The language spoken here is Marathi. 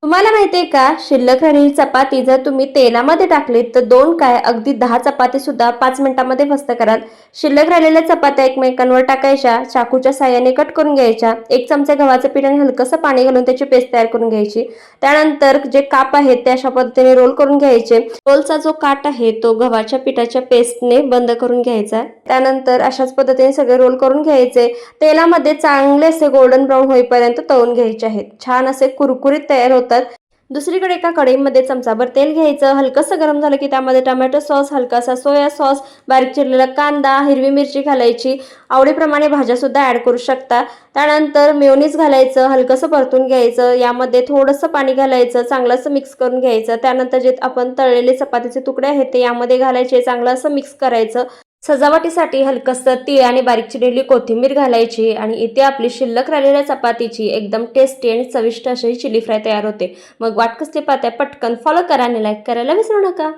तुम्हाला माहितीये का, शिल्लक राहिलेली चपाती जर तुम्ही तेलामध्ये टाकलीत तर दोन काय अगदी 10 चपाती सुद्धा 5 मिनिटांमध्ये फस्त कराल. शिल्लक राहिलेल्या चपात्या एकमेकांवर टाकायच्या, चाकूच्या साह्याने कट करून घ्यायच्या. 1 चमचा गव्हाचं पीठ आणि हलकंसं पाणी घालून त्याची पेस्ट तयार करून घ्यायची. त्यानंतर जे काप आहेत ते अशा पद्धतीने रोल करून घ्यायचे. रोलचा जो काट आहे तो गव्हाच्या पिठाच्या पेस्टने बंद करून घ्यायचा. त्यानंतर अशाच पद्धतीने सगळे रोल करून घ्यायचे. तेलामध्ये चांगले असे गोल्डन ब्राऊन होईपर्यंत तळून घ्यायचे आहेत. छान असे कुरकुरीत तयार होतात. दुसरीकडे एका कढईमध्ये चमचाभर तेल घ्यायचं. हलकंसं गरम झालं की त्यामध्ये टोमॅटो सॉस, हलकासा सोया सॉस, बारीक चिरलेला कांदा, हिरवी मिरची घालायची. आवडीप्रमाणे भाज्या सुद्धा ॲड करू शकता. त्यानंतर मेयोनीज घालायचं, हलकंसं परतून घ्यायचं. यामध्ये थोडंसं पाणी घालायचं, चांगलं असं मिक्स करून घ्यायचं. त्यानंतर जे आपण तळलेले चपातीचे तुकडे आहेत ते यामध्ये घालायचे, चांगलं असं मिक्स करायचं. सजावटीसाठी हलकसं तीळ आणि बारीक चिरलेली कोथिंबीर घालायची आणि इथे आपली शिल्लक राहिलेल्या चपातीची एकदम टेस्टी आणि चविष्ट अशी चिली फ्राय तयार होते. मग वाट कसली पाहताय, पटकन फॉलो करा आणि लाईक करायला विसरू नका.